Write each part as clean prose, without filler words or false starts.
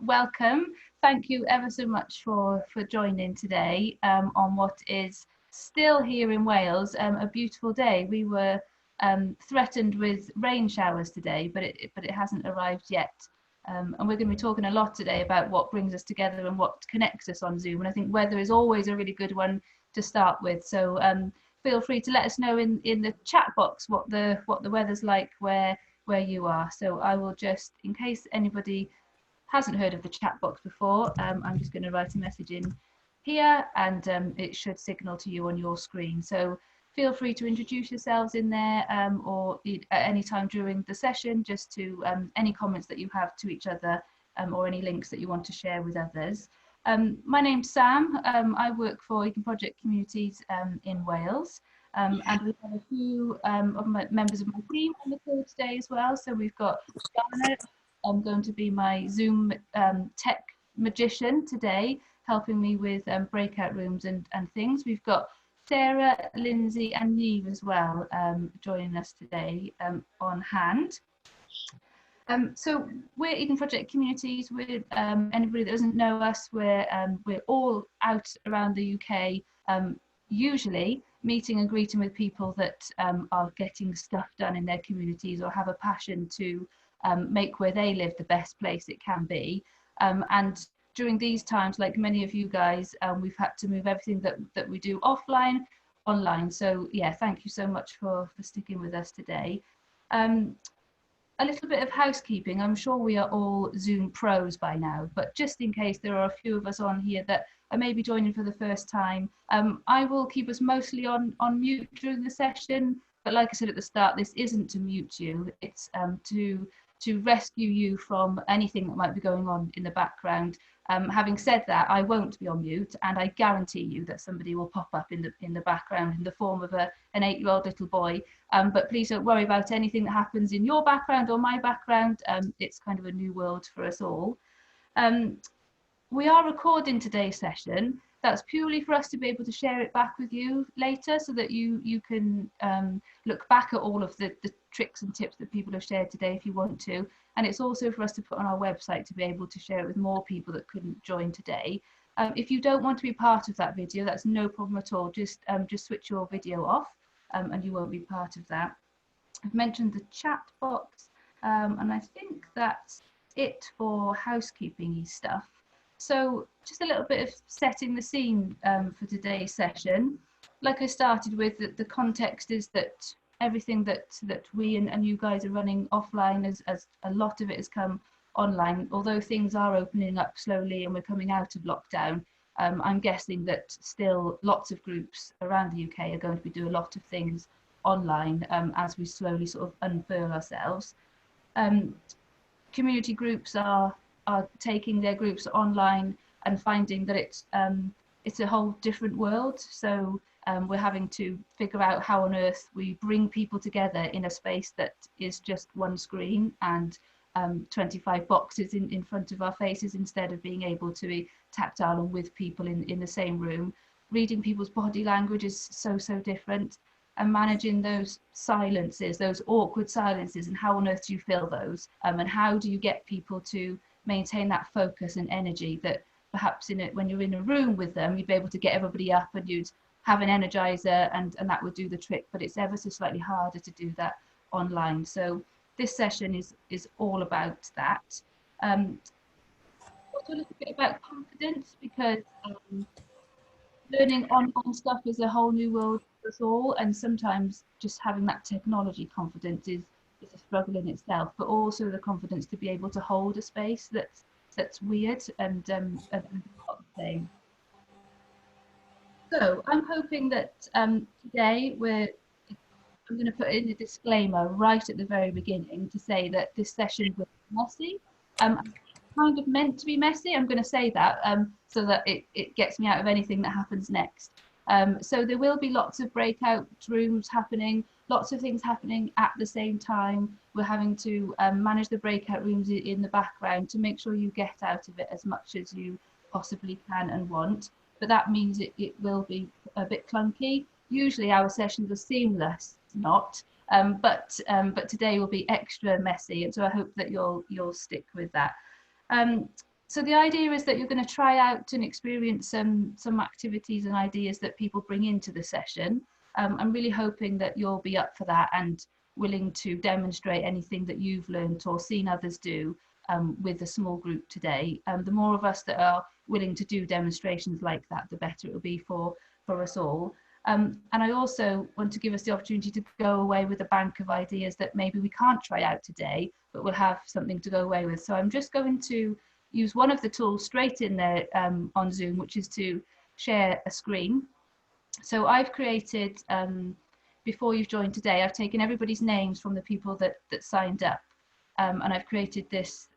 welcome. Thank you ever so much for joining today on what is still here in Wales, a beautiful day. We were threatened with rain showers today, but it hasn't arrived yet. And we're going to be talking a lot today about what brings us together and what connects us on Zoom. And I think weather is always a really good one to start with. So feel free to let us know in the chat box what the weather's like where you are. So I will just, in case anybody hasn't heard of the chat box before, I'm just going to write a message in here, and it should signal to you on your screen. So feel free to introduce yourselves in there, or at any time during the session, just to any comments that you have to each other, or any links that you want to share with others. My name's Sam. I work for Econ Project Communities in Wales, and we have a few of my members of my team on the call today as well. So we've got Garnet, going to be my Zoom tech magician today, helping me with breakout rooms and things. We've got Sarah, Lindsay and Neve as well joining us today on hand. So we're Econ Project Communities. We're anybody that doesn't know us, we're all out around the UK, usually meeting and greeting with people that are getting stuff done in their communities or have a passion to make where they live the best place it can be. And during these times, like many of you guys, we've had to move everything that we do offline, online. So yeah, thank you so much for sticking with us today. A little bit of housekeeping. I'm sure we are all Zoom pros by now, but just in case there are a few of us on here that are maybe joining for the first time, I will keep us mostly on mute during the session. But like I said at the start, this isn't to mute you, it's to rescue you from anything that might be going on in the background. Having said that, I won't be on mute, and I guarantee you that somebody will pop up in the background in the form of an 8-year-old little boy. But please don't worry about anything that happens in your background or my background. It's kind of a new world for us all. We are recording today's session. That's purely for us to be able to share it back with you later, so that you can look back at all of the tricks and tips that people have shared today if you want to. And it's also for us to put on our website to be able to share it with more people that couldn't join today. If you don't want to be part of that video, that's no problem at all. Just switch your video off, and you won't be part of that. I've mentioned the chat box, and I think that's it for housekeeping-y stuff. So just a little bit of setting the scene for today's session. Like I started with, the context is that everything that we and you guys are running offline, as a lot of it has come online. Although things are opening up slowly and we're coming out of lockdown, I'm guessing that still lots of groups around the UK are going to be doing a lot of things online as we slowly sort of unfurl ourselves. Community groups are taking their groups online and finding that it's a whole different world. So we're having to figure out how on earth we bring people together in a space that is just one screen and 25 boxes in front of our faces, instead of being able to be tactile and with people in the same room. Reading people's body language is so different, and managing those silences, those awkward silences, and how on earth do you fill those, and how do you get people to maintain that focus and energy that perhaps when you're in a room with them, you'd be able to get everybody up and you'd have an energizer and that would do the trick, but it's ever so slightly harder to do that online. So this session is all about that. Also a little bit about confidence, because learning online stuff is a whole new world for us all, and sometimes just having that technology confidence is a struggle in itself, but also the confidence to be able to hold a space that's weird and not the same. So I'm hoping that today I'm going to put in a disclaimer right at the very beginning to say that this session will be messy. Kind of meant to be messy, I'm going to say that, so that it gets me out of anything that happens next. So there will be lots of breakout rooms happening, lots of things happening at the same time. We're having to manage the breakout rooms in the background to make sure you get out of it as much as you possibly can and want. But that means it will be a bit clunky. Usually our sessions are seamless, not, but today will be extra messy, and so I hope that you'll stick with that. So the idea is that you're going to try out and experience some activities and ideas that people bring into the session. I'm really hoping that you'll be up for that and willing to demonstrate anything that you've learned or seen others do with a small group today. The more of us that are willing to do demonstrations like that, the better it will be for us all. And I also want to give us the opportunity to go away with a bank of ideas that maybe we can't try out today, but we'll have something to go away with. So I'm just going to use one of the tools straight in there on Zoom, which is to share a screen. So I've created, before you've joined today, I've taken everybody's names from the people that signed up, and I've created this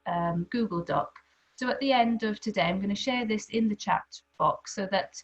Google Doc. So at the end of today, I'm going to share this in the chat box so that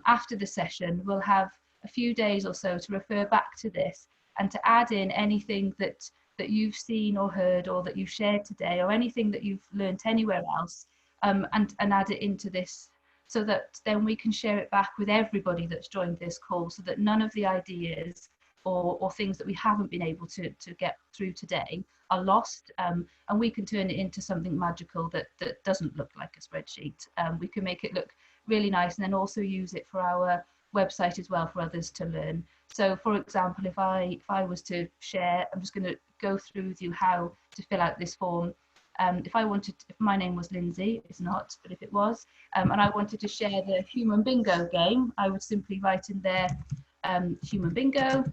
after the session, we'll have a few days or so to refer back to this and to add in anything that you've seen or heard or that you've shared today, or anything that you've learnt anywhere else, and add it into this, so that then we can share it back with everybody that's joined this call, so that none of the ideas or things that we haven't been able to get through today are lost, and we can turn it into something magical that doesn't look like a spreadsheet. We can make it look really nice and then also use it for our website as well for others to learn. So for example, if I was to share, I'm just going to go through with you how to fill out this form. If my name was Lindsay, it's not, but if it was, and I wanted to share the human bingo game, I would simply write in there human bingo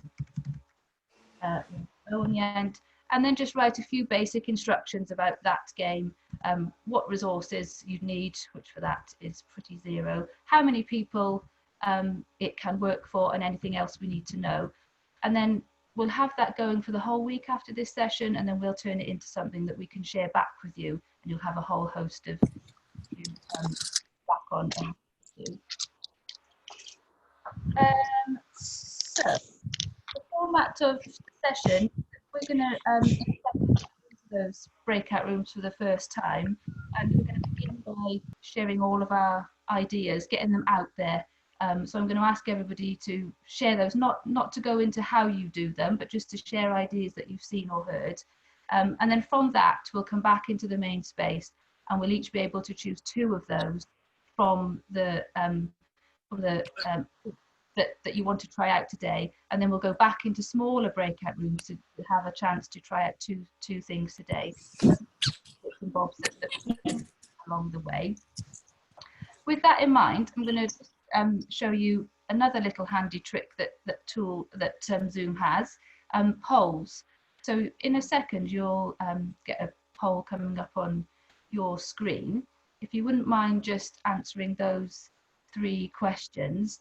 on the end, and then just write a few basic instructions about that game, what resources you'd need, which for that is pretty zero, how many people it can work for, and anything else we need to know. And then we'll have that going for the whole week after this session, and then we'll turn it into something that we can share back with you, and you'll have a whole host of back on. So the format of the session, we're going to those breakout rooms for the first time, and we're going to begin by sharing all of our ideas, getting them out there. So I'm going to ask everybody to share those, not to go into how you do them, but just to share ideas that you've seen or heard. And then from that, we'll come back into the main space, and we'll each be able to choose 2 of those from the that you want to try out today, and then we'll go back into smaller breakout rooms to have a chance to try out two things today, bits and bobs that along the way. With that in mind, I'm going to show you another little handy trick that Zoom has, polls. So in a second, you'll get a poll coming up on your screen. If you wouldn't mind just answering those 3 questions.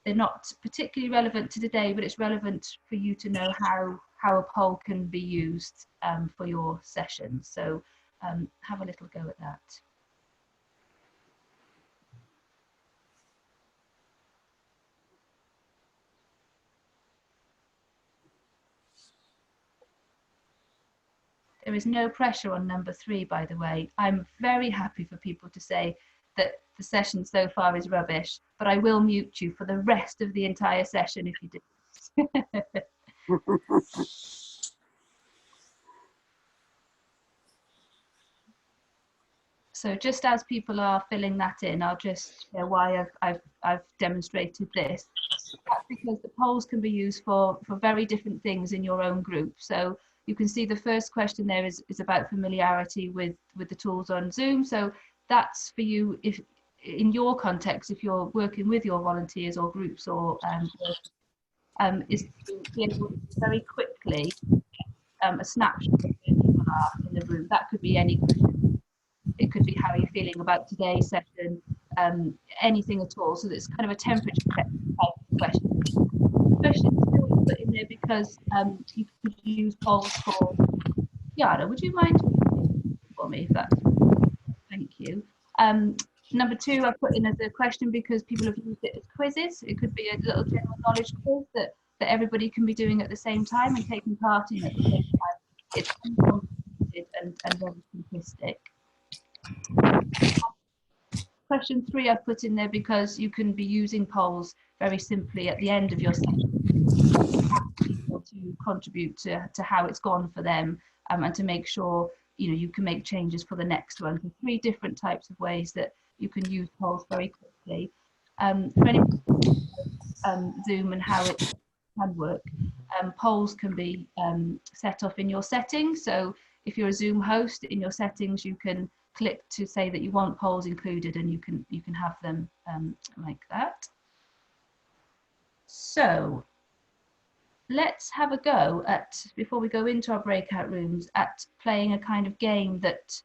They're not particularly relevant to today, but it's relevant for you to know how a poll can be used for your session. So have a little go at that. There is no pressure on number 3, by the way. I'm very happy for people to say that the session so far is rubbish, but I will mute you for the rest of the entire session if you do. So just as people are filling that in, I'll just share why I've demonstrated this. That's because the polls can be used for very different things in your own group. So you can see the first question there is about familiarity with the tools on Zoom. So that's for you if in your context, if you're working with your volunteers or groups or is to be able to very quickly a snapshot of where people are in the room. That could be any question. It could be how you're feeling about today's session, anything at all. So it's kind of a temperature check type of question. Questions still put in there because you could use polls for. Yara, would you mind for me? If that's, thank you. Number 2, I put in as a question because people have used it as quizzes. It could be a little general knowledge quiz that everybody can be doing at the same time and taking part in at the same time. It's uncomplicated and very simplistic. Question 3 I put in there because you can be using polls very simply at the end of your session to contribute to how it's gone for them, and to make sure you can make changes for the next one. So 3 different types of ways that you can use polls very quickly. For any Zoom and how it can work, polls can be set off in your settings. So if you're a Zoom host, in your settings you can click to say that you want polls included, and you can have them like that. So let's have a go at, before we go into our breakout rooms, at playing a kind of game that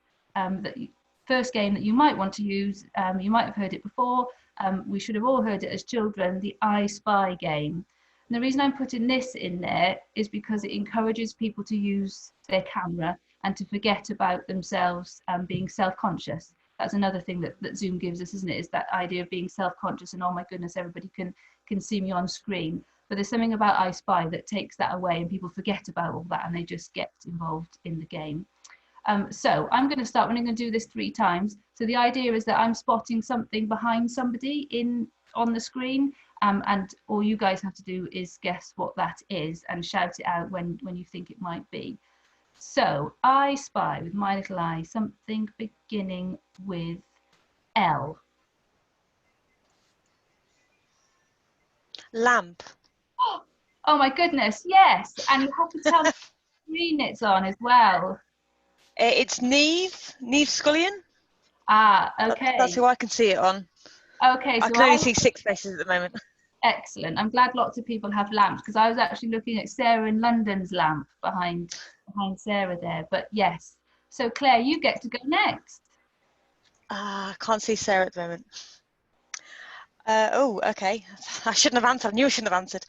first game that you might want to use. You might have heard it before. We should have all heard it as children, the I Spy game. And the reason I'm putting this in there is because it encourages people to use their camera and to forget about themselves being self-conscious. That's another thing that Zoom gives us, isn't it? Is that idea of being self-conscious and, oh my goodness, everybody can see me on screen. But there's something about I Spy that takes that away, and people forget about all that and they just get involved in the game. So I'm going to start. I'm going to do this 3 times. So the idea is that I'm spotting something behind somebody on the screen, and all you guys have to do is guess what that is and shout it out when you think it might be. So I spy with my little eye something beginning with L. Lamp. Oh my goodness, yes. And you have to tell me what screen it's on as well. It's Neve Scullion. Ah, okay. That's who I can see it on. Okay, so I can only see 6 faces at the moment. Excellent. I'm glad lots of people have lamps, because I was actually looking at Sarah in London's lamp behind Sarah there. But yes. So Claire, you get to go next. I can't see Sarah at the moment. Oh, okay. I shouldn't have answered. I knew I shouldn't have answered.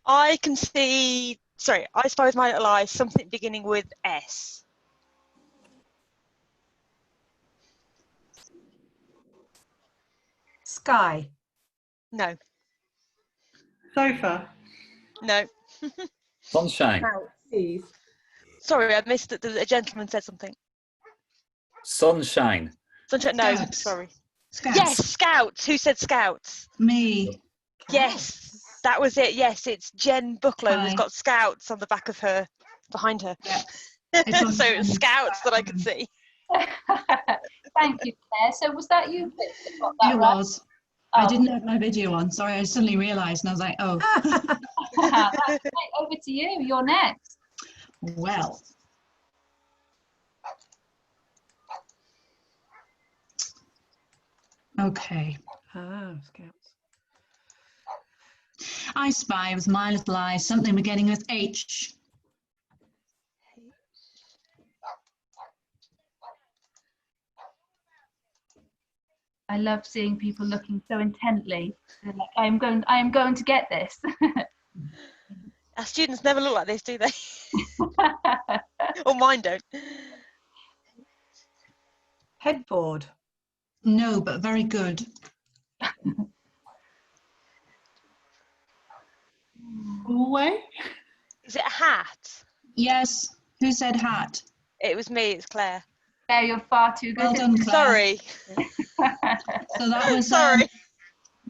I can see. Sorry, I spy with my little eye something beginning with S. Sky. No. Sofa. No. Sunshine. Please. Sorry, I missed that a gentleman said something. Sunshine. Sunshine. No, Scouts. sorry. Scouts. Yes, Scouts. Who said Scouts? Me. Yes, that was it. Yes, it's Jen Bucklow who's Hi. got Scouts on the back of her, behind her. Yeah. So it's Scouts that I could see. Thank you, Claire. So was that you that got that It right? was. I didn't have my video on. Sorry, I suddenly realised and I was like, oh. That's great. Over to you. You're next. Well. Okay. Ah, Scouts. I spy with my little eye something beginning with H. I love seeing people looking so intently. They're like, I am going to get this. Our students never look like this, do they? Or mine don't. Headboard. No, but very good. Hallway. Is it a hat? Yes. Who said hat? It was me, it's Claire. Claire, you're far too good. Well done, Claire. Sorry. So that was Sorry.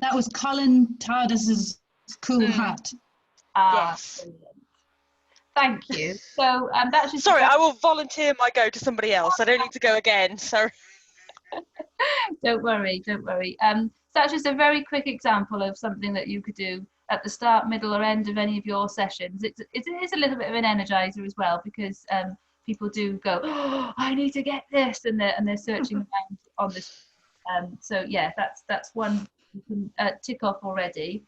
that was Colin Tardis's cool hat. Yes. Brilliant. Thank you. So that's just Sorry, I will volunteer my go to somebody else. I don't need to go again. Sorry. Don't worry, don't worry. So that's just a very quick example of something that you could do at the start, middle, or end of any of your sessions. It is a little bit of an energizer as well, because people do go, oh, I need to get this, and they're searching around on this. So yeah, that's one you can tick off already.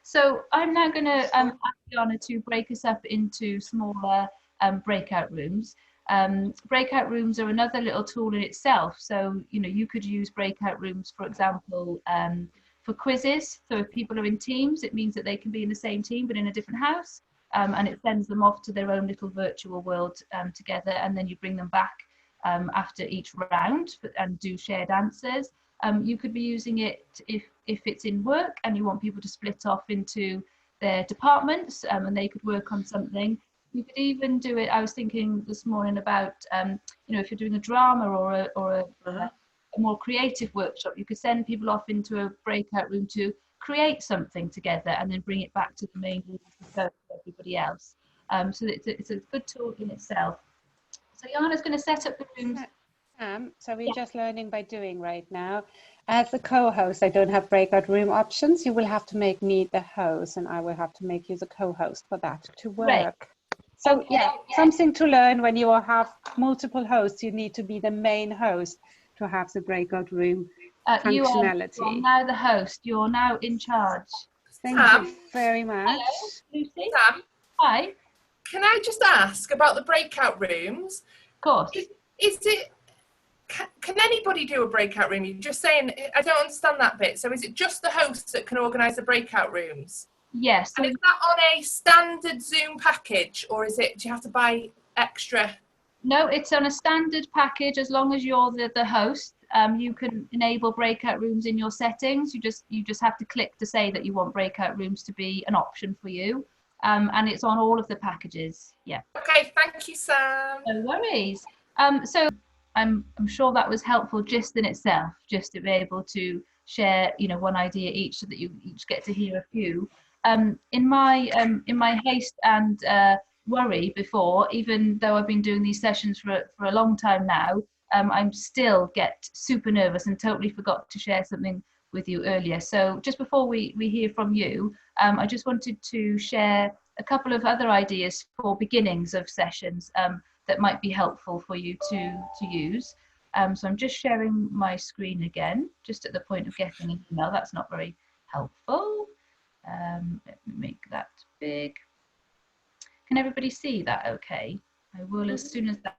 So I'm now going to ask Jana to break us up into smaller breakout rooms. Breakout rooms are another little tool in itself. So, you could use breakout rooms, for example, for quizzes. So if people are in teams, it means that they can be in the same team but in a different house, and it sends them off to their own little virtual world together, and then you bring them back after each round and do shared answers. You could be using it if it's in work and you want people to split off into their departments, and they could work on something. You could even do it. I was thinking this morning about, if you're doing a drama or a more creative workshop, you could send people off into a breakout room to create something together and then bring it back to the main room to show everybody else. So it's a good tool in itself. So Jana's going to set up the rooms. So we're just learning by doing right now. As a co-host, I don't have breakout room options. You will have to make me the host, and I will have to make you the co-host for that to work. Great. So Okay, yeah, something to learn when you have multiple hosts. You need to be the main host to have the breakout room functionality. You are now the host. You're now in charge. Thank you very much. Hello, Lucy. Sam, Hi. can I just ask about the breakout rooms? Of course. Is it, can anybody do a breakout room? You're just saying, I don't understand that bit. So is it just the hosts that can organise the breakout rooms? Yes. And is that on a standard Zoom package, or do you have to buy extra? No, it's on a standard package. As long as you're the host, you can enable breakout rooms in your settings. You just have to click to say that you want breakout rooms to be an option for you. And it's on all of the packages. Yeah. Okay, thank you, Sam. No worries. So I'm sure that was helpful just in itself, just to be able to share, one idea each, so that you each get to hear a few. In my haste and worry before, even though I've been doing these sessions for a long time now, I still get super nervous and totally forgot to share something with you earlier. So just before we hear from you, I just wanted to share a couple of other ideas for beginnings of sessions that might be helpful for you to use. So I'm just sharing my screen again, just at the point of getting an email. That's not very helpful. Let me make that big. Can everybody see that okay? I will, as soon as that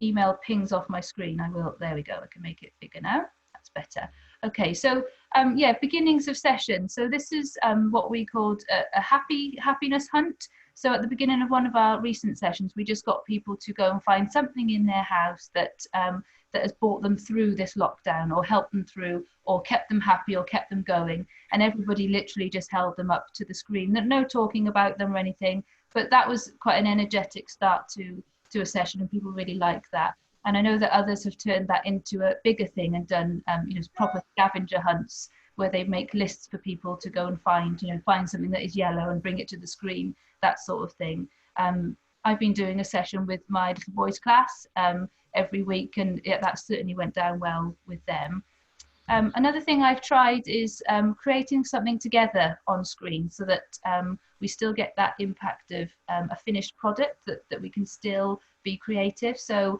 email pings off my screen, I will, there we go, I can make it bigger now. That's better. Okay, so yeah, beginnings of session. So this is what we called a happiness hunt. So at the beginning of one of our recent sessions, we just got people to go and find something in their house that that has brought them through this lockdown, or helped them through, or kept them happy, or kept them going. And everybody literally just held them up to the screen. No talking about them or anything, but that was quite an energetic start to a session, and people really liked that. And I know that others have turned that into a bigger thing and done proper scavenger hunts, where they make lists for people to go and find something that is yellow and bring it to the screen, that sort of thing. I've been doing a session with my little boys class every week, and yeah, that certainly went down well with them. Another thing I've tried is creating something together on screen, so that we still get that impact of a finished product, that we can still be creative. So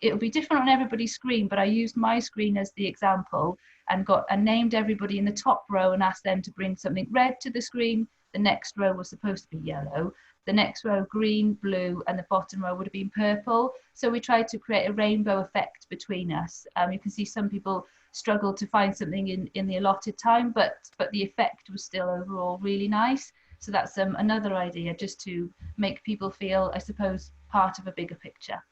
it'll be different on everybody's screen, but I used my screen as the example and named everybody in the top row and asked them to bring something red to the screen. The next row was supposed to be yellow, the next row green, blue, and the bottom row would have been purple. So we tried to create a rainbow effect between us. You can see some people struggled to find something in the allotted time, but the effect was still overall really nice. So that's another idea, just to make people feel, I suppose, part of a bigger picture.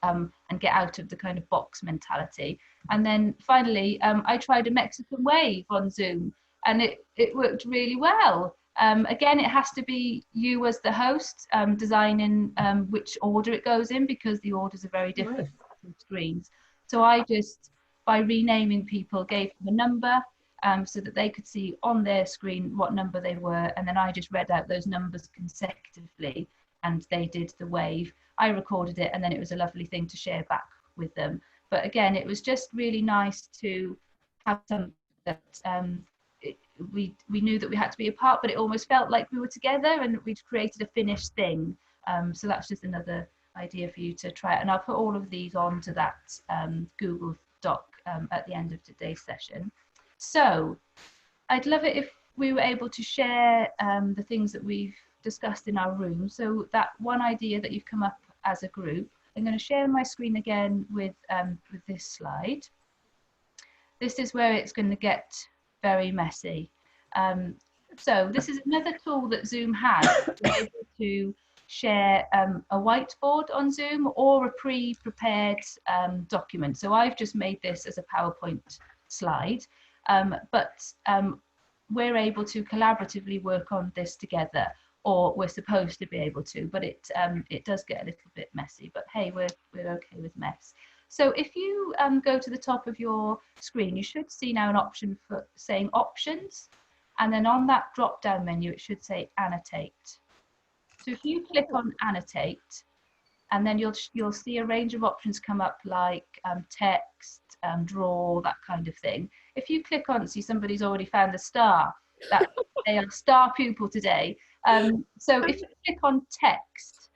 And get out of the kind of box mentality. And then finally, I tried a Mexican wave on Zoom, and it worked really well. Again, it has to be you as the host designing which order it goes in, because the orders are very different from screens. So I just, by renaming people, gave them a number so that they could see on their screen what number they were, and then I just read out those numbers consecutively, and they did the wave. I recorded it, and then it was a lovely thing to share back with them. But again, it was just really nice to have something that we knew that we had to be apart, but it almost felt like we were together, and we'd created a finished thing. So that's just another idea for you to try it. And I'll put all of these onto that Google Doc at the end of today's session. So I'd love it if we were able to share the things that we've discussed in our room. So that one idea that you've come up as a group, I'm going to share my screen again with this slide. This is where it's going to get very messy. So this is another tool that Zoom has, to be able to share a whiteboard on Zoom, or a pre-prepared document. So I've just made this as a PowerPoint slide, but we're able to collaboratively work on this together, or we're supposed to be able to, but it does get a little bit messy, but hey, we're okay with mess. So if you go to the top of your screen, you should see now an option for saying options, and then on that drop down menu it should say annotate. So if you click on annotate, and then you'll see a range of options come up like text, draw, that kind of thing. If you click on, see somebody's already found the star, that they are star pupil today. So if you click on text,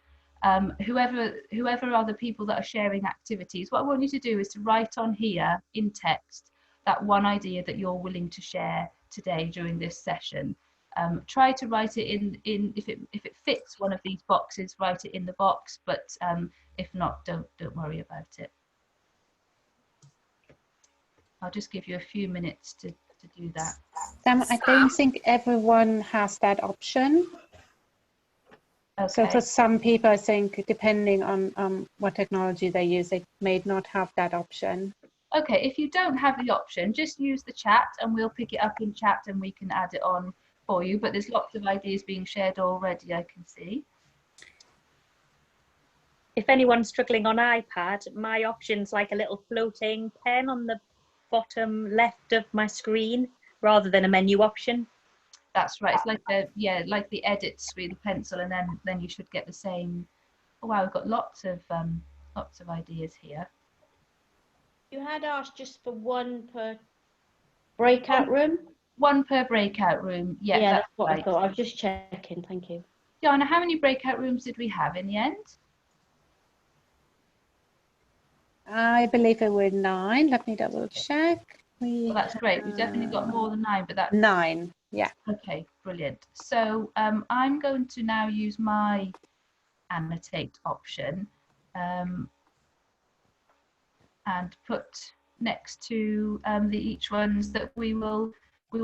whoever are the people that are sharing activities, what I want you to do is to write on here in text that one idea that you're willing to share today during this session. Try to write it in if it fits one of these boxes, write it in the box, but if not, don't worry about it. I'll just give you a few minutes to do that. Sam, I don't think everyone has that option. Okay. So for some people, I think depending on what technology they use, they may not have that option. Okay, if you don't have the option, just use the chat and we'll pick it up in chat and we can add it on for you. But there's lots of ideas being shared already, I can see. If anyone's struggling on iPad, my option's like a little floating pen on the bottom left of my screen rather than a menu option. That's right. It's like like the edit screen, the pencil, and then you should get the same. Oh wow, we've got lots of ideas here. You had asked just for one per breakout room? One per breakout room. Yeah, that's what right. I thought. I was just checking. Thank you. Diana, how many breakout rooms did we have in the end? I believe it were 9. Let me double check. Well, that's great. We've definitely got more than 9, but that's 9. Yeah. Okay, brilliant. So I'm going to now use my annotate option and put next to each ones that we will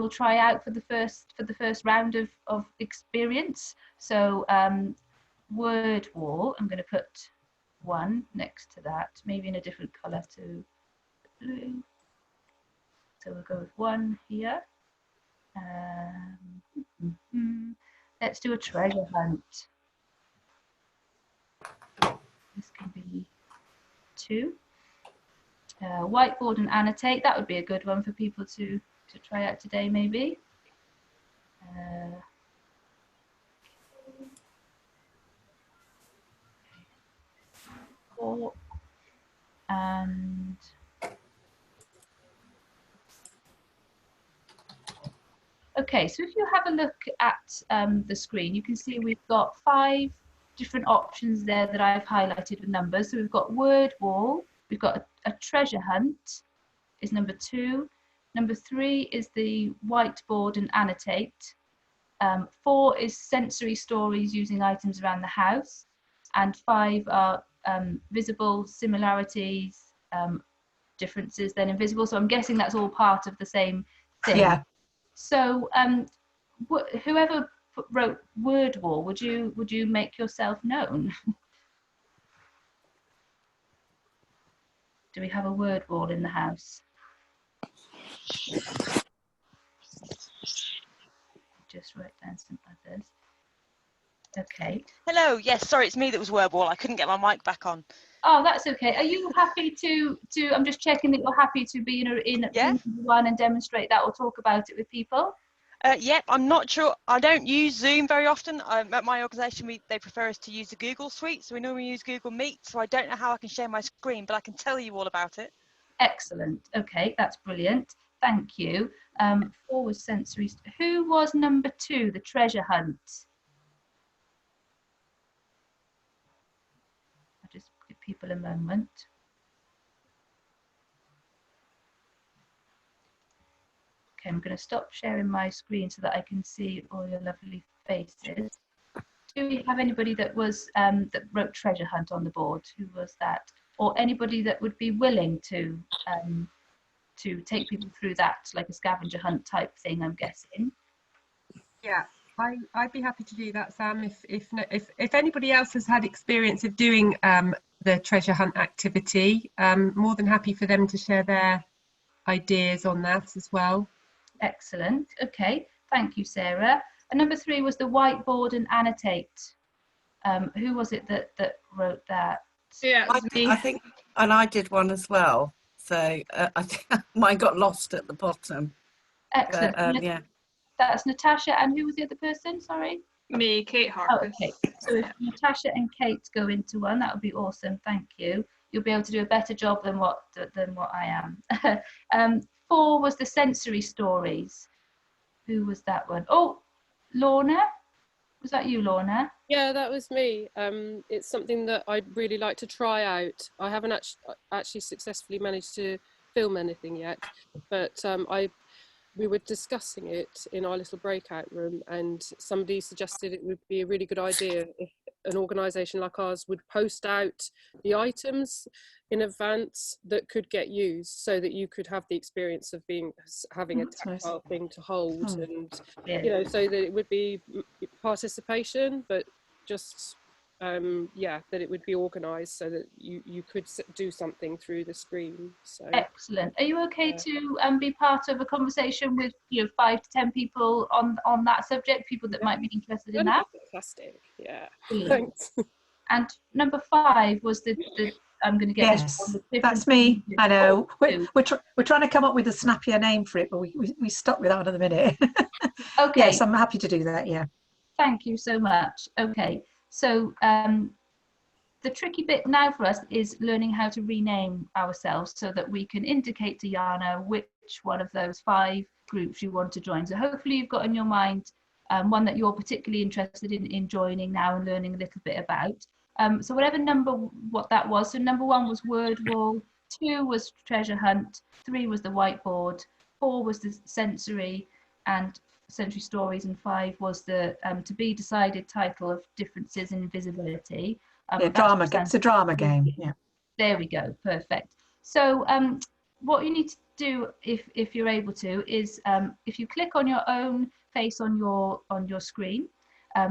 try out for the first round of experience. So word wall, I'm going to put 1 next to that, maybe in a different color to blue. So we'll go with 1 here. Let's do a treasure hunt. This can be 2. Whiteboard and annotate, that would be a good one for people to try out today, maybe. 4 and okay, so if you have a look at the screen, you can see we've got 5 different options there that I've highlighted with numbers. So we've got word wall, we've got a treasure hunt is number 2. Number 3 is the whiteboard and annotate. 4 is sensory stories using items around the house. And 5 are visible, similarities, differences, then invisible. So I'm guessing that's all part of the same thing. Yeah. So whoever wrote word wall, would you make yourself known? Do we have a word wall in the house? Just write down some others. Okay. Hello. Yes, sorry, it's me that was word wall. I couldn't get my mic back on. Oh, that's okay. Are you happy to? I'm just checking that you're happy to be in one and demonstrate that or talk about it with people. Yep, I'm not sure. I don't use Zoom very often. At my organisation, they prefer us to use the Google Suite, so we normally use Google Meet. So I don't know how I can share my screen, but I can tell you all about it. Excellent. Okay, that's brilliant. Thank you. 4 was sensory. Who was number 2, the treasure hunt? I'll just give people a moment. Okay, I'm going to stop sharing my screen so that I can see all your lovely faces. Do we have anybody that was that wrote treasure hunt on the board? Who was that? Or anybody that would be willing to take people through that, like a scavenger hunt type thing, I'm guessing. Yeah, I'd be happy to do that, Sam. If anybody else has had experience of doing the treasure hunt activity, more than happy for them to share their ideas on that as well. Excellent. Okay, thank you, Sarah. And number 3 was the whiteboard and annotate. Who was it that wrote that? Yeah, I think, and I did one as well. So I think mine got lost at the bottom. Excellent. Yeah. That's Natasha. And who was the other person? Sorry. Me, Kate Oh, Harkness. okay. So if Natasha and Kate go into one, that would be awesome. Thank you. You'll be able to do a better job than what I am. 4 was the sensory stories. Who was that one? Oh, Lorna. Was that you, Lorna? Yeah, that was me. It's something that I'd really like to try out. I haven't actually successfully managed to film anything yet, but we were discussing it in our little breakout room, and somebody suggested it would be a really good idea if an organisation like ours would post out the items in advance that could get used, so that you could have the experience of having a tactile thing to hold, and you know, so that it would be participation, but just that it would be organised so that you could do something through the screen. So excellent. Are you okay to be part of a conversation with 5 to 10 people on that subject, people that might be interested in that? Fantastic. Yeah. Brilliant. Thanks. And number 5 was the I'm going to get this. That's me. I know. We're trying to come up with a snappier name for it, but we stuck with that one at the minute. Okay. Yes, I'm happy to do that. Yeah. Thank you so much. Okay. So the tricky bit now for us is learning how to rename ourselves so that we can indicate to Jana which one of those 5 groups you want to join. So hopefully you've got in your mind one that you're particularly interested in joining now and learning a little bit about. So whatever number what that was. So number 1 was word wall, 2 was treasure hunt, 3 was the whiteboard, 4 was the sensory stories, and 5 was the to be decided title of differences in visibility. Drama. It's a drama game. Yeah. There we go. Perfect. So what you need to do, if you're able to, is if you click on your own face on your screen,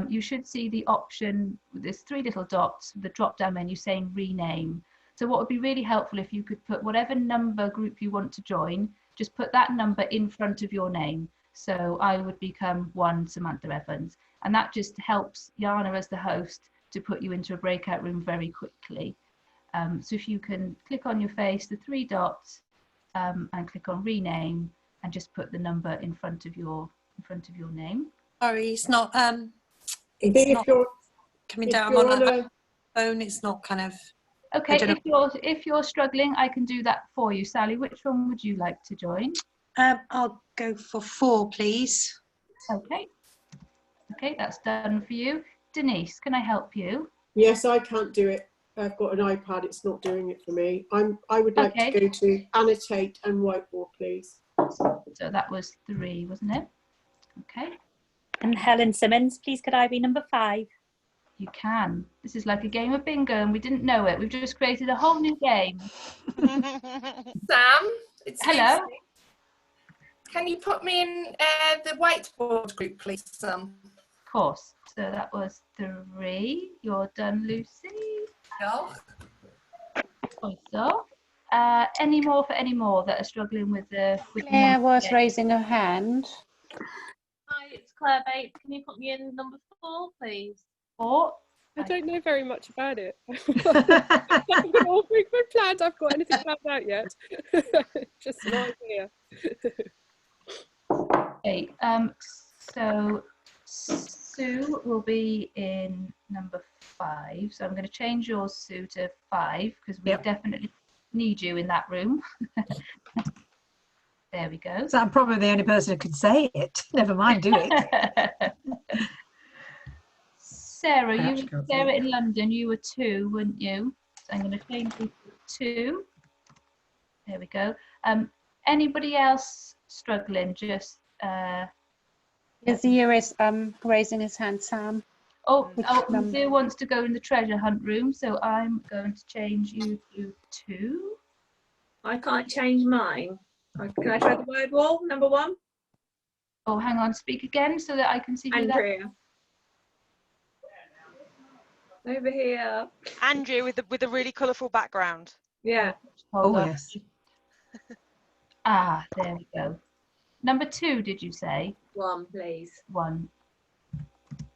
you should see the option. There's 3 little dots, the drop-down menu saying rename. So what would be really helpful if you could put whatever number group you want to join, just put that number in front of your name. So I would become 1 Samantha Evans, and that just helps Jana as the host to put you into a breakout room very quickly. So if you can click on your face, the 3 dots, and click on rename, and just put the number in front of your name. Sorry, it's not. If you're coming down on a phone. It's not kind of. Okay, if you're struggling, I can do that for you, Sally. Which one would you like to join? I'll go for 4, please. Okay. Okay, that's done for you. Denise, can I help you? Yes, I can't do it. I've got an iPad. It's not doing it for me. I would like to go to annotate and whiteboard, please. So that was 3, wasn't it? Okay. And Helen Simmons, please could I be number 5? You can. This is like a game of bingo and we didn't know it. We've just created a whole new game. Sam, it's hello. Lucy. Can you put me in the whiteboard group, please, Sam? Of course. So that was 3. You're done, Lucy. Yeah. Also, any more that are struggling with the? Claire was raising her hand. Hi, it's Claire Bates. Can you put me in number 4, please? 4. I don't know very much about it. I've got all my plans. I've got anything planned out yet. Just no idea. Okay. So Sue will be in number 5. So I'm going to change yours, Sue, to 5 because we definitely need you in that room. There we go. So I'm probably the only person who can say it. Never mind, do it. Sarah, Sarah in London, you were 2, weren't you? So I'm going to change you to 2. There we go. Anybody else struggling? Just Yazir is raising his hand, Sam. Yazir wants to go in the treasure hunt room, so I'm going to change you to 2. I can't change mine. Can I try the word wall, number 1? Oh, hang on, speak again so that I can see who Andrea. Over here. Andrea with a really colourful background. Yeah. Hold on. Yes. There we go. Number 2, did you say? 1, please. 1.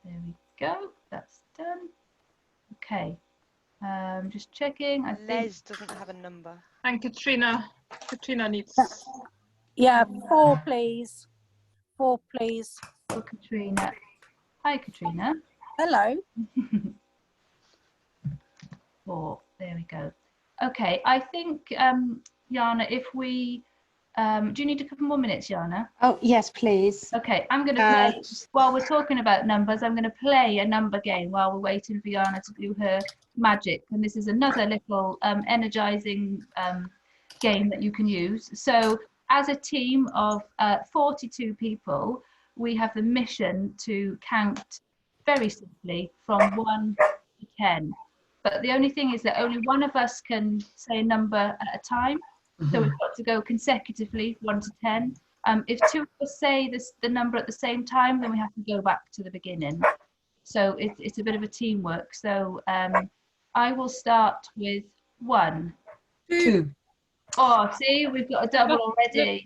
There we go. That's done. Okay. Just checking. Les doesn't have a number. And Katrina needs. Yeah, 4, please. 4, please. For Katrina. Hi, Katrina. Hello. 4. There we go. Okay, I think, Jana, if we, do you need a couple more minutes, Jana? Oh, yes, please. Okay, I'm going to play, while we're talking about numbers, I'm going to play a number game while we're waiting for Jana to do her magic. And this is another little energizing game that you can use. So as a team of 42 people, we have the mission to count very simply from 1 to 10. But the only thing is that only one of us can say a number at a time. So we've got to go consecutively 1 to 10. If 2 of us say the number at the same time, then we have to go back to the beginning. So it's a bit of a teamwork. So I will start with 1. 2. Oh, see, we've got a double already.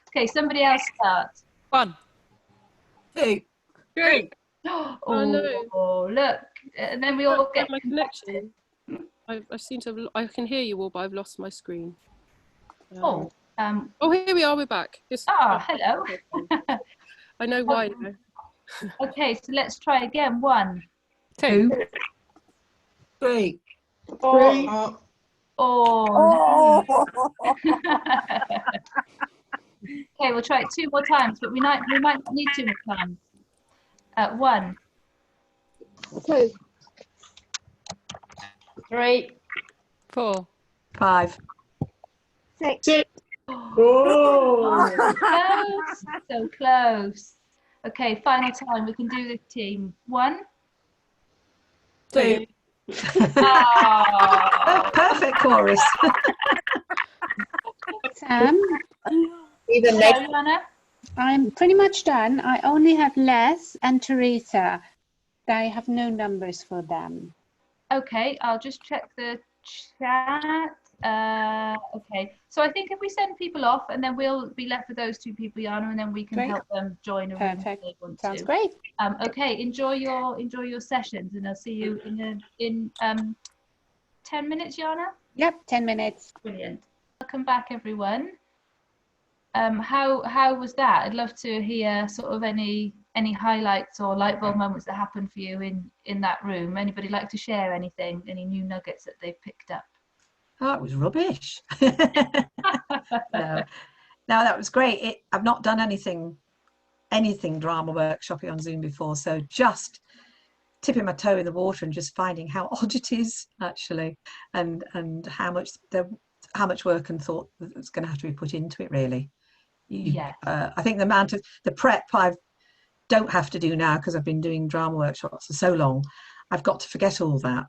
Okay, somebody else start. 1. 2. 3. Oh, look. And then we all get my connection. I seem to I can hear you all, but I've lost my screen. Oh, here we are. We're back. Hello. I know why now. Okay, so let's try again. 1, 2, 3. 4. Oh. Okay, we'll try it 2 more times, but we might need 2 more times. 1, 2, 3, 4, 5, 6. Oh, close. So close. Okay, final time. We can do this team. 1, 2. Oh. Perfect chorus. Sam, I'm pretty much done. I only have Les and Teresa. I have no numbers for them. Okay, I'll just check the chat. Okay, so I think if we send people off and then we'll be left with those 2 people, Jana, and then we can help them join a room if they want to. Sounds great. Okay, enjoy your sessions, and I'll see you in 10 minutes, Jana. Yep, 10 minutes. Brilliant. Welcome back, everyone. How was that? I'd love to hear sort of any highlights or light bulb moments that happened for you in that room. Anybody like to share anything, any new nuggets that they've picked up? Oh, it was rubbish. No, that was great. I've not done anything drama workshopping on Zoom before, so just tipping my toe in the water and just finding how odd it is actually, and how much work and thought that's going to have to be put into it, really. I think the amount of the prep I don't have to do now, because I've been doing drama workshops for so long. I've got to forget all that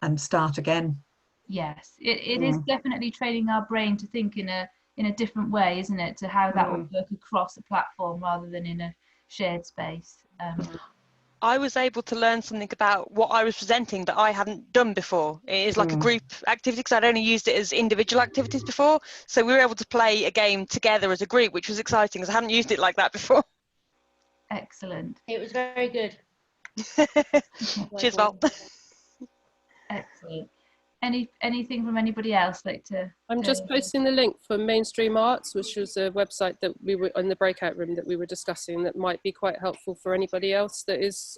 and start again. Yes, it is definitely training our brain to think in a different way, isn't it, to how that would work across a platform rather than in a shared space. I was able to learn something about what I was presenting that I hadn't done before. It is like a group activity, because I'd only used it as individual activities before. So we were able to play a game together as a group, which was exciting, because I hadn't used it like that before. Excellent. It was very good. Cheers, Val. Excellent. Anything from anybody else like to? I'm just posting the link for Mainstream Arts, which was a website that we were in the breakout room that we were discussing, that might be quite helpful for anybody else that is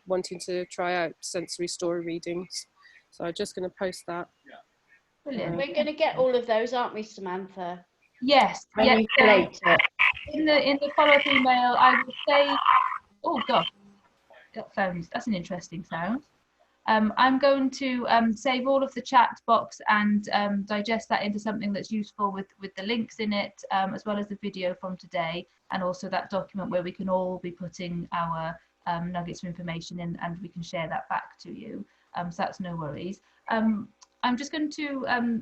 wanting to try out sensory story readings. So I'm just going to post that. Brilliant. We're going to get all of those, aren't we, Samantha? Yes. When we collate it. In the follow-up email, I will say, oh gosh, got phones. That's an interesting sound. I'm going to save all of the chat box and digest that into something that's useful with the links in it, as well as the video from today, and also that document where we can all be putting our nuggets of information in, and we can share that back to you. So that's no worries. I'm just going to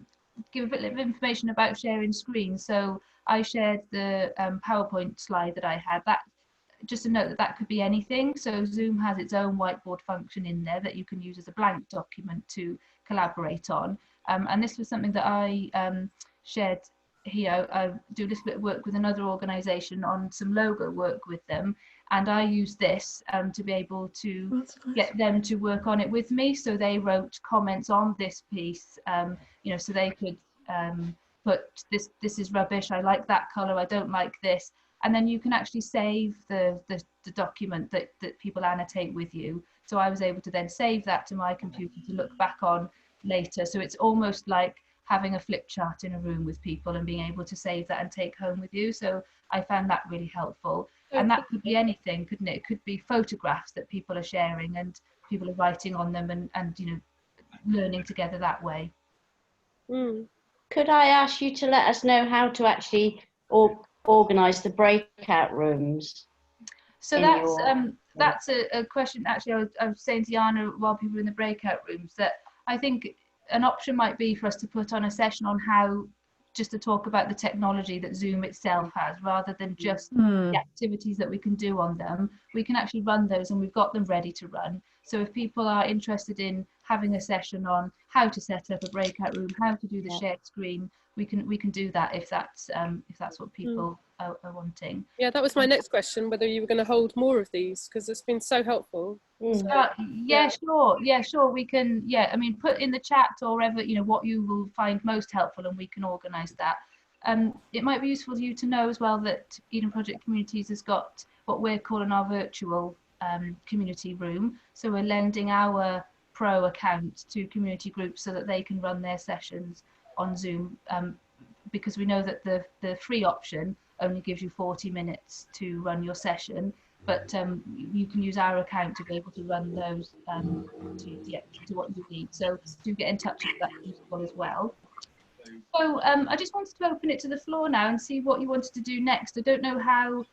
give a bit of information about sharing screen. So I shared the PowerPoint slide that I had. Just a note that could be anything. So Zoom has its own whiteboard function in there that you can use as a blank document to collaborate on. And this was something that I shared here. I do a little bit of work with another organisation on some logo work with them. And I used this to be able to get them to work on it with me. So they wrote comments on this piece, so they could put this is rubbish, I like that colour, I don't like this. and then you can actually save the document that people annotate with you. So I was able to then save that to my computer to look back on later. So it's almost like having a flip chart in a room with people and being able to save that and take home with you. So I found that really helpful. And that could be anything, couldn't it? It could be photographs that people are sharing and people are writing on them and you know, learning together that way. Could I ask you to let us know how to actually organise the breakout rooms? So that's a question. Actually, I was saying to Jana while people were in the breakout rooms that I think an option might be for us to put on a session on how just to talk about the technology that Zoom itself has, rather than just the activities that we can do on them. We can actually run those, and we've got them ready to run. So if people are interested in having a session on how to set up a breakout room, how to do the shared screen, we can do that if that's what people are wanting. Yeah, that was my next question, whether you were going to hold more of these, because it's been so helpful. Yeah, sure, we can. Yeah, I mean, put in the chat or wherever, you know, what you will find most helpful, and we can organise that. It might be useful to you to know as well that Eden Project Communities has got what we're calling our virtual community room. So we're lending our pro account to community groups so that they can run their sessions on Zoom, because we know that the free option only gives you 40 minutes to run your session, but you can use our account to be able to run those to what you need. So do get in touch if that's useful as well. So I just wanted to open it to the floor now and see what you wanted to do next. I don't know how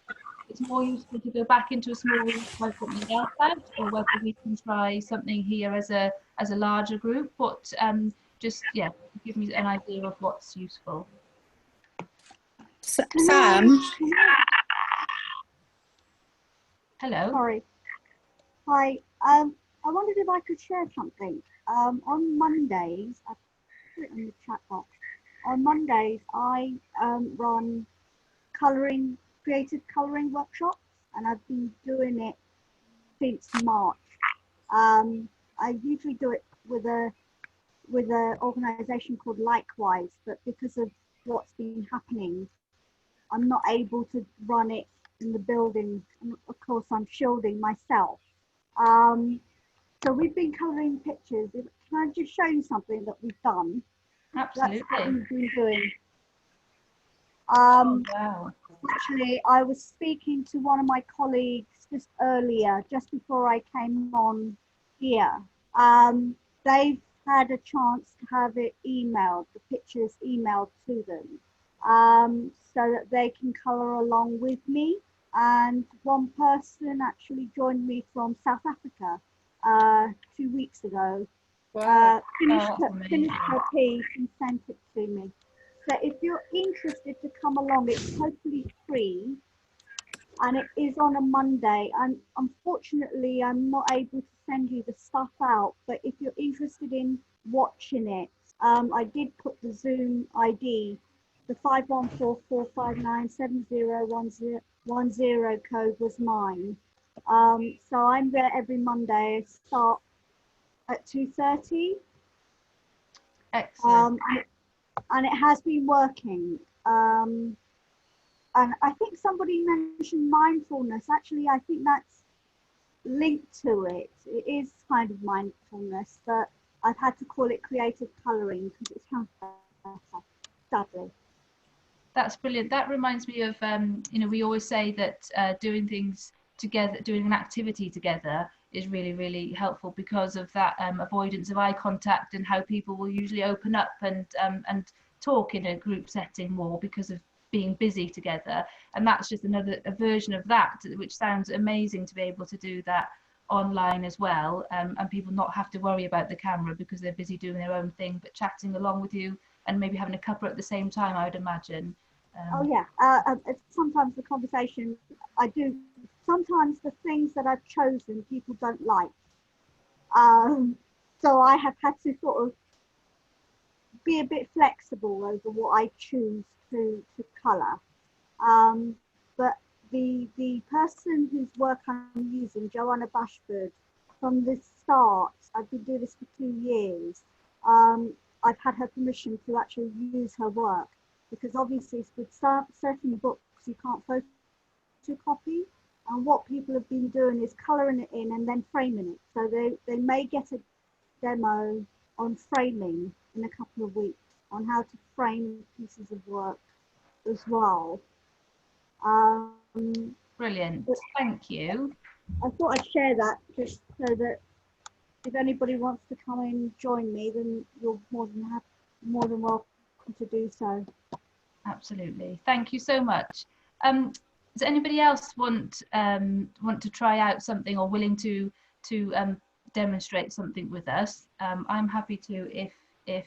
it's more useful to go back into a small room, try something else out, or whether we can try something here as a larger group. But just give me an idea of what's useful. Sam. Hello. Sorry. Hi. I wondered if I could share something. On Mondays, I put it in the chat box. On Mondays, I run creative colouring workshops, and I've been doing it since March. I usually do it with an organisation called Likewise, but because of what's been happening, I'm not able to run it in the building. And of course, I'm shielding myself. So we've been colouring pictures. Can I just show you something that we've done? Absolutely. That's what we've been doing. Wow. Actually, I was speaking to one of my colleagues just earlier, just before I came on here. They've had a chance to have it emailed, the pictures emailed to them, so that they can colour along with me. And one person actually joined me from South Africa 2 weeks ago. Wow. Finished her piece and sent it to me. So if you're interested to come along, it's totally free, and it is on a Monday. And unfortunately, I'm not able to send you the stuff out, but if you're interested in watching it, I did put the Zoom ID, the 51445970110 code was mine. So I'm there every Monday. I start at 2:30. Excellent. And it has been working. And I think somebody mentioned mindfulness. Actually, I think that's linked to it. It is kind of mindfulness, but I've had to call it creative colouring because it sounds better, sadly. That's brilliant. That reminds me of, you know, we always say that doing things together, doing an activity together is really, really helpful because of that avoidance of eye contact and how people will usually open up and talk in a group setting more because of being busy together. And that's just another version of that, which sounds amazing to be able to do that online as well, and people not have to worry about the camera because they're busy doing their own thing, but chatting along with you and maybe having a cuppa at the same time, I would imagine. Oh yeah, sometimes the conversation I do, sometimes the things that I've chosen people don't like. So I have had to sort of be a bit flexible over what I choose to colour. But the person whose work I'm using, Joanna Bashford, from the start, I've been doing this for 2 years. I've had her permission to actually use her work, because obviously with certain books you can't photocopy. And what people have been doing is colouring it in and then framing it. So they may get a demo on framing in a couple of weeks on how to frame pieces of work as well. Brilliant, thank you. I thought I'd share that just so that if anybody wants to come and join me, then you're more than welcome to do so. Absolutely, thank you so much. Does anybody else want to try out something or willing to demonstrate something with us? I'm happy to if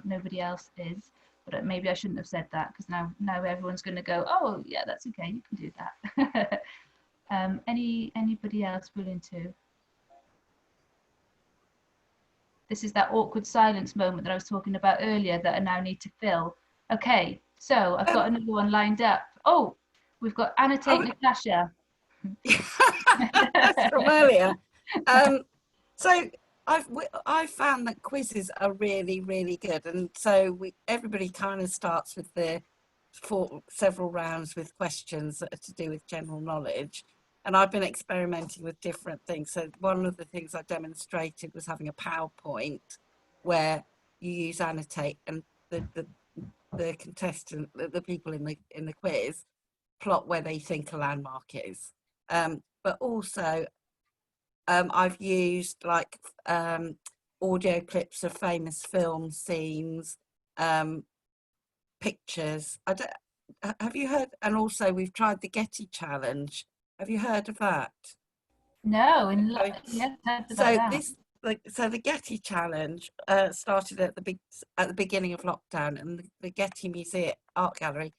nobody else is, but maybe I shouldn't have said that, because now everyone's going to go, oh yeah, that's okay, you can do that. Anybody else willing to? This is that awkward silence moment that I was talking about earlier that I now need to fill. Okay, so I've got another one lined up. Oh, we've got Annotate Natasha. That's from earlier. So I've found that quizzes are really, really good, and so everybody kind of starts with several rounds with questions that are to do with general knowledge. And I've been experimenting with different things. So one of the things I demonstrated was having a PowerPoint where you use Annotate, and the contestant, the people in the quiz, plot where they think a landmark is. But also I've used like audio clips of famous film scenes, pictures. Have you heard? And also we've tried the Getty challenge. Have you heard of that? No, so the Getty challenge started at the beginning of lockdown, and the Getty Museum Art Gallery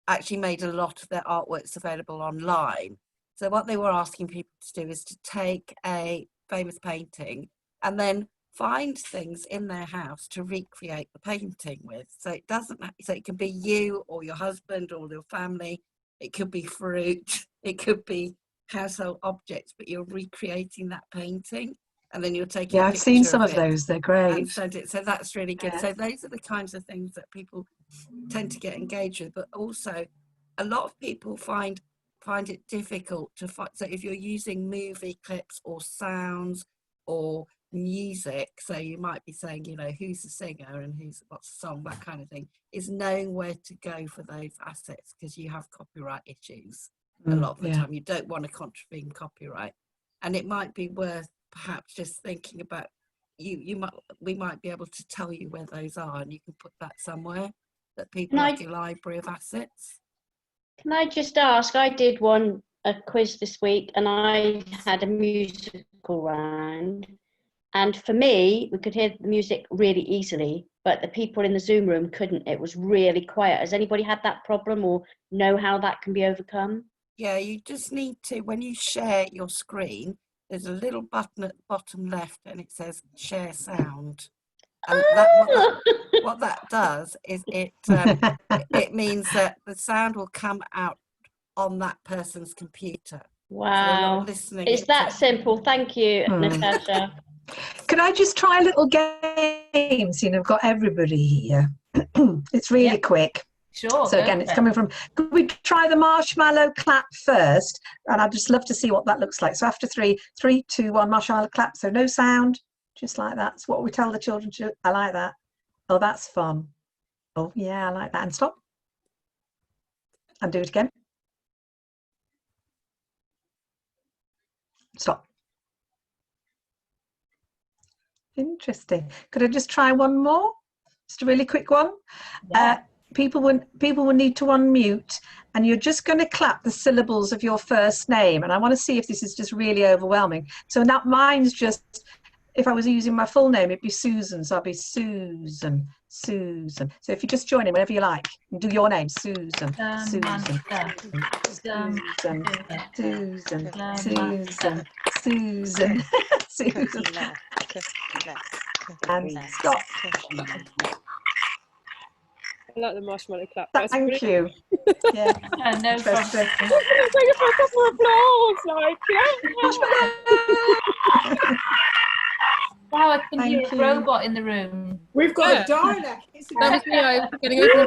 actually made a lot of their artworks available online. So what they were asking people to do is to take a famous painting and then find things in their house to recreate the painting with. So it can be you or your husband or your family. It could be fruit, it could be household objects, but you're recreating that painting, and then you're taking I've seen some of those, they're great. So that's really good. So those are the kinds of things that people tend to get engaged with, but also a lot of people find it difficult to find. So if you're using movie clips or sounds or music, so you might be saying, you know, who's the singer and what's the song, that kind of thing, is knowing where to go for those assets, because you have copyright issues a lot of the time. You don't want to contravene copyright, and it might be worth perhaps just thinking about we might be able to tell you where those are, and you can put that somewhere that people like your library of assets. Can I just ask, I did a quiz this week, and I had a musical round. And for me, we could hear the music really easily, but the people in the Zoom room couldn't. It was really quiet. Has anybody had that problem or know how that can be overcome? Yeah, you just need to, when you share your screen, there's a little button at the bottom left and it says share sound. And what that does is it means that the sound will come out on that person's computer. Wow. So it's that simple. Thank you, Natasha. Could I just try a little game? Seeing I've got everybody here. It's really quick. Sure. So again, it's coming from, could we try the marshmallow clap first? And I'd just love to see what that looks like. So after 3, 2, 1, marshmallow clap. So no sound, just like that. It's what we tell the children to do. I like that. Oh, that's fun. Oh yeah, I like that. And stop. And do it again. Stop. Interesting. Could I just try one more? Just a really quick one. Yeah. People will need to unmute, and you're just going to clap the syllables of your first name. And I want to see if this is just really overwhelming. So now mine's just, if I was using my full name, it'd be Susan. So I'll be Susan, Susan. So if you just join in whenever you like, and do your name, Susan, Susan, Susan, Susan, Susan, Susan. And stop. I like the marshmallow clap. Thank you. Yeah. No problem. Take it for a couple of applause, like, yeah. Wow, I can hear a robot in the room. We've got a dialect. That was me. I was getting over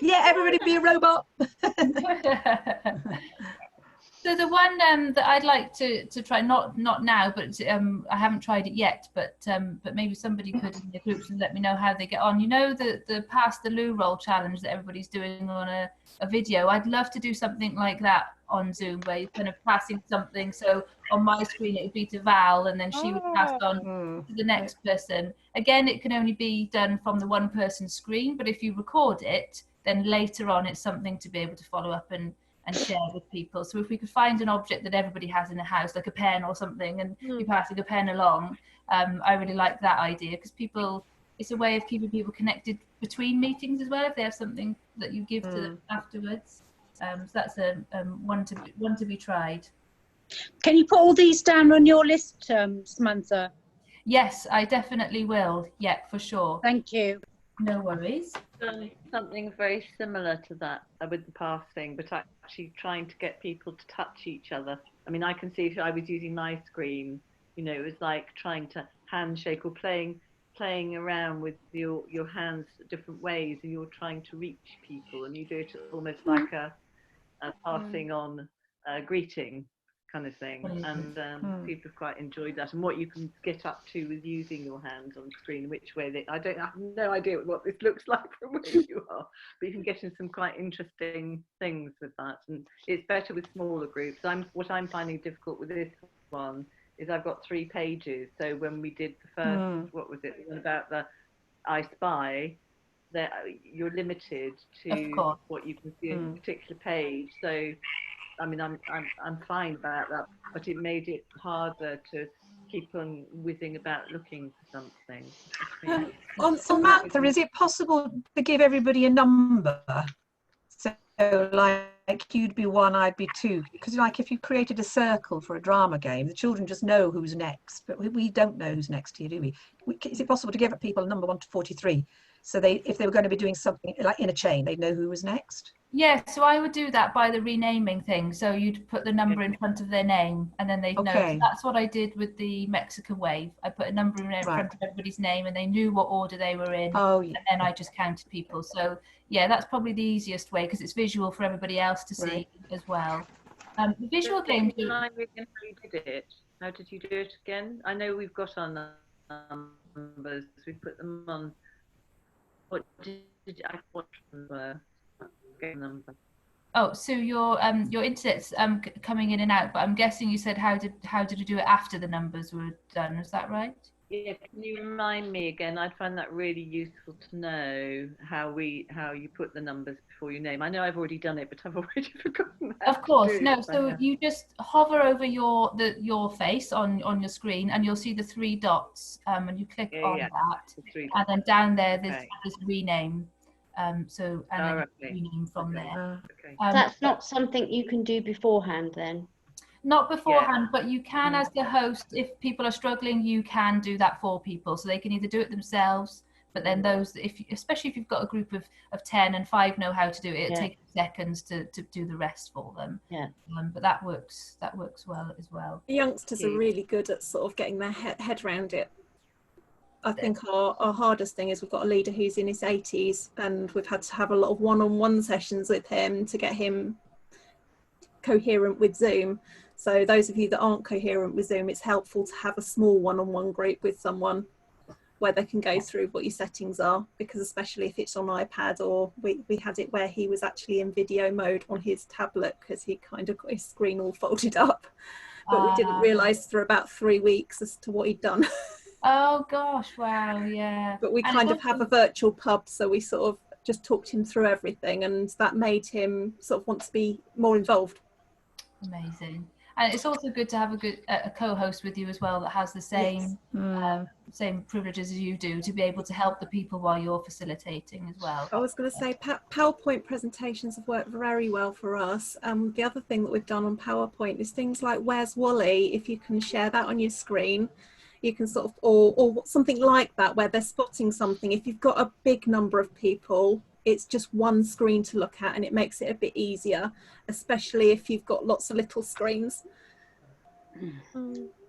Yeah, everybody be a robot. So the one that I'd like to try, not now, but I haven't tried it yet, but maybe somebody could in the groups and let me know how they get on. You know, the pass the loo roll challenge that everybody's doing on a video. I'd love to do something like that on Zoom, where you're kind of passing something. So on my screen it would be to Val, and then she would pass on to the next person. Again, it can only be done from the one person's screen, but if you record it, then later on it's something to be able to follow up and share with people. So if we could find an object that everybody has in the house, like a pen or something, and you're passing a pen along, I really like that idea, because it's a way of keeping people connected between meetings as well, if they have something that you give to them afterwards. So that's a one to be tried. Can you put all these down on your list, Samantha? Yes, I definitely will. Yeah, for sure. Thank you. No worries. Done something very similar to that with the pass thing, but actually trying to get people to touch each other. I mean, I can see if I was using my screen, you know, it was like trying to handshake or playing around with your hands different ways, and you're trying to reach people, and you do it almost like a passing on greeting kind of thing, and people have quite enjoyed that, and what you can get up to with using your hands on screen, which way I have no idea what this looks like from where you are, but you can get in some quite interesting things with that, and it's better with smaller groups. What I'm finding difficult with this one is I've got 3 pages, so when we did the first, what was it, the one about the I Spy, that you're limited to what you can see on a particular page, so I mean, I'm fine about that, but it made it harder to keep on whizzing about looking for something. On Samantha, is it possible to give everybody a number? So like you'd be 1, I'd be 2, because like if you created a circle for a drama game, the children just know who's next, but we don't know who's next here, do we? Is it possible to give people a number 1 to 43, so if they were going to be doing something like in a chain, they'd know who was next? Yeah, so I would do that by the renaming thing. So you'd put the number in front of their name, and then they'd know. So that's what I did with the Mexican wave. I put a number in front of everybody's name, and they knew what order they were in. And then I just counted people. So yeah, that's probably the easiest way, because it's visual for everybody else to see as well. The visual game. How you did it? How did you do it again? I know we've got our numbers. We put them on. What did I watch them? Number. Oh, so your internet's coming in and out, but I'm guessing you said how did you do it after the numbers were done? Is that right? Yeah, can you remind me again? I'd find that really useful to know how you put the numbers before your name. I know I've already done it, but I've already forgotten. Of course, no. So you just hover over your face on your screen, and you'll see the 3 dots, and you click on that, and then down there there's rename. So and then rename from there. That's not something you can do beforehand then? Not beforehand, but you can, as the host, if people are struggling, you can do that for people. So they can either do it themselves, but then those, especially if you've got a group of 10 and 5 know how to do it, it takes seconds to do the rest for them. Yeah. But that works well as well. The youngsters are really good at sort of getting their head around it. I think our hardest thing is we've got a leader who's in his 80s, and we've had to have a lot of one-on-one sessions with him to get him coherent with Zoom. So those of you that aren't coherent with Zoom, it's helpful to have a small one-on-one group with someone where they can go through what your settings are, because especially if it's on iPad, or we had it where he was actually in video mode on his tablet because he kind of got his screen all folded up, but we didn't realise for about 3 weeks as to what he'd done. Oh gosh, wow, yeah. But we kind of have a virtual pub, so we sort of just talked him through everything, and that made him sort of want to be more involved. Amazing. And it's also good to have a co-host with you as well that has the same same privileges as you do, to be able to help the people while you're facilitating as well. I was going to say PowerPoint presentations have worked very well for us. The other thing that we've done on PowerPoint is things like Where's Wally? If you can share that on your screen, you can sort of, or something like that where they're spotting something. If you've got a big number of people, it's just one screen to look at, and it makes it a bit easier, especially if you've got lots of little screens.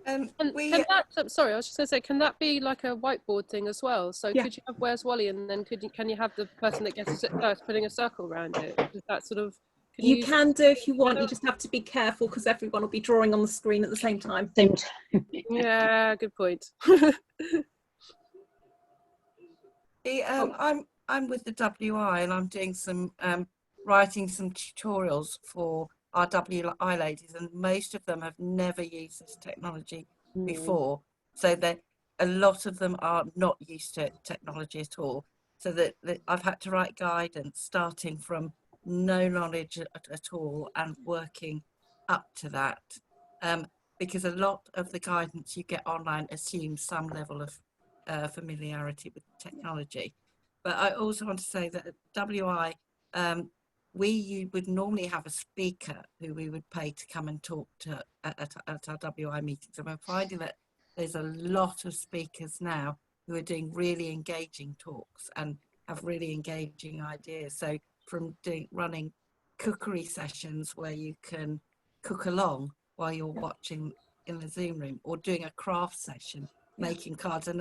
Sorry, I was just going to say, can that be like a whiteboard thing as well? So Yeah. could you have Where's Wally, and then can you have the person that gets it first putting a circle around it? Does that sort of... You can do if you want, you just have to be careful because everyone will be drawing on the screen at the same time. Yeah, good point. I'm with the WI, and I'm doing some writing some tutorials for our WI ladies, and most of them have never used this technology before, so that a lot of them are not used to technology at all, so that I've had to write guidance starting from no knowledge at all and working up to that, because a lot of the guidance you get online assumes some level of familiarity with technology. But I also want to say that at WI, we would normally have a speaker who we would pay to come and talk to at our WI meetings. And we're finding that there's a lot of speakers now who are doing really engaging talks and have really engaging ideas. So from running cookery sessions where you can cook along while you're watching in the Zoom room, or doing a craft session, making cards. And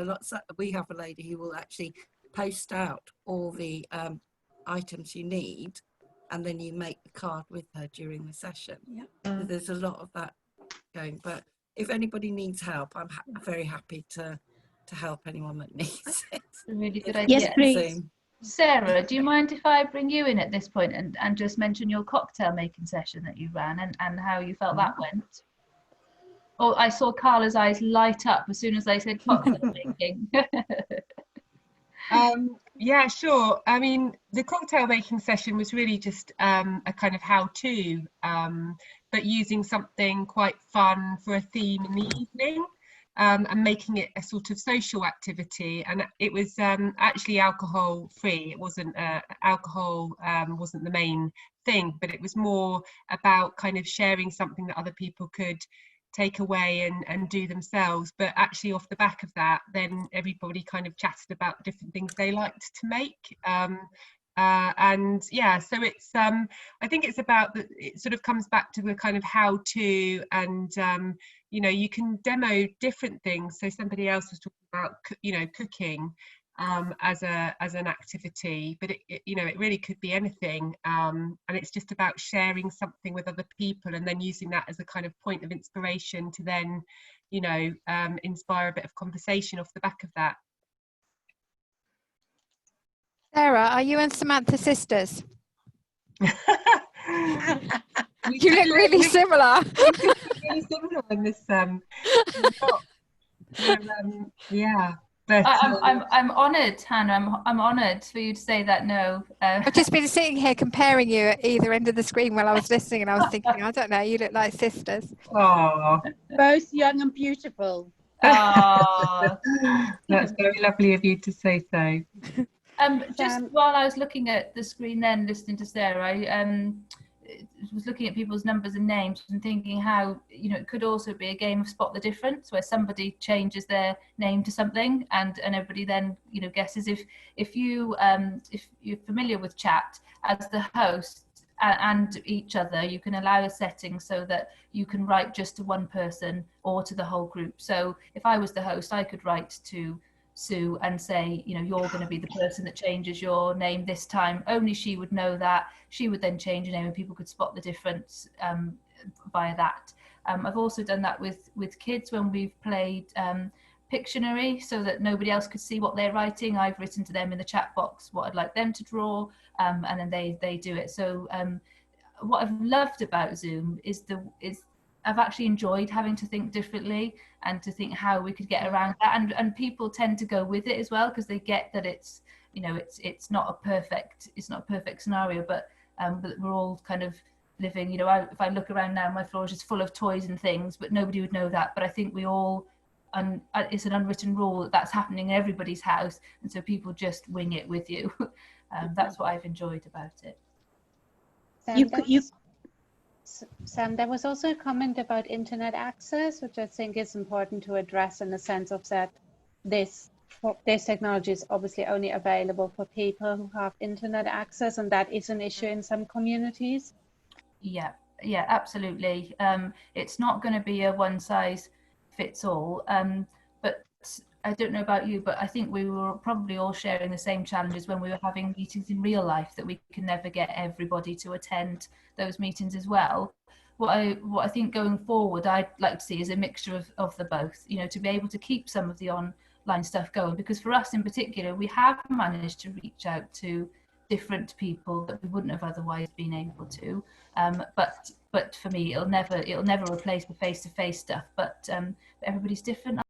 we have a lady who will actually post out all the items you need, and then you make the card with her during the session. So there's a lot of that going. But if anybody needs help, I'm very happy to help anyone that needs it. A really good idea. Yes, please. Sarah, do you mind if I bring you in at this point and just mention your cocktail making session that you ran and how you felt that went? Oh, I saw Carla's eyes light up as soon as I said cocktail making. Yeah, sure. I mean, the cocktail making session was really just a kind of how-to, but using something quite fun for a theme in the evening, and making it a sort of social activity. And it was actually alcohol-free. It wasn't alcohol wasn't the main thing, but it was more about kind of sharing something that other people could take away and do themselves. But actually off the back of that, then everybody kind of chatted about different things they liked to make, and yeah, so it's I think it's about it sort of comes back to the kind of how to, and you know, you can demo different things. So somebody else was talking about cooking as an activity, but it you know, it really could be anything, and it's just about sharing something with other people and then using that as a kind of point of inspiration to then, you know, inspire a bit of conversation off the back of that. Sarah, are you and Samantha sisters? You look really similar. Really similar in this yeah. But, I'm honoured, Hannah. I'm honoured for you to say that. No, I've just been sitting here comparing you at either end of the screen while I was listening, and I was thinking, I don't know, you look like sisters. Oh, both young and beautiful. That's very lovely of you to say so. Just while I was looking at the screen, then listening to Sarah, I was looking at people's numbers and names and thinking how, you know, it could also be a game of spot the difference, where somebody changes their name to something and everybody then, you know, guesses. If you're familiar with chat, as the host and each other, you can allow a setting so that you can write just to one person or to the whole group. So if I was the host, I could write to Sue and say, you know, you're going to be the person that changes your name this time. Only she would know that. She would then change her name and people could spot the difference via that. I've also done that with kids when we've played Pictionary, so that nobody else could see what they're writing. I've written to them in the chat box what I'd like them to draw, and then they do it. So what I've loved about Zoom is I've actually enjoyed having to think differently and to think how we could get around that, and people tend to go with it as well because they get that it's, you know, it's not a perfect scenario, but we're all kind of living, you know, if I look around now, my floor is just full of toys and things, but nobody would know that. But I think we all, it's an unwritten rule that that's happening in everybody's house, and so people just wing it with you. That's what I've enjoyed about it. Sam, there was also a comment about internet access, which I think is important to address, in the sense of that this technology is obviously only available for people who have internet access, and that is an issue in some communities. Yeah, absolutely. It's not going to be a one size fits all. But I don't know about you, but I think we were probably all sharing the same challenges when we were having meetings in real life, that we can never get everybody to attend those meetings as well. What I think going forward I'd like to see is a mixture of the both, you know, to be able to keep some of the online stuff going, because for us in particular, we have managed to reach out to different people that we wouldn't have otherwise been able to. But for me, it'll never replace the face-to-face stuff. But everybody's different.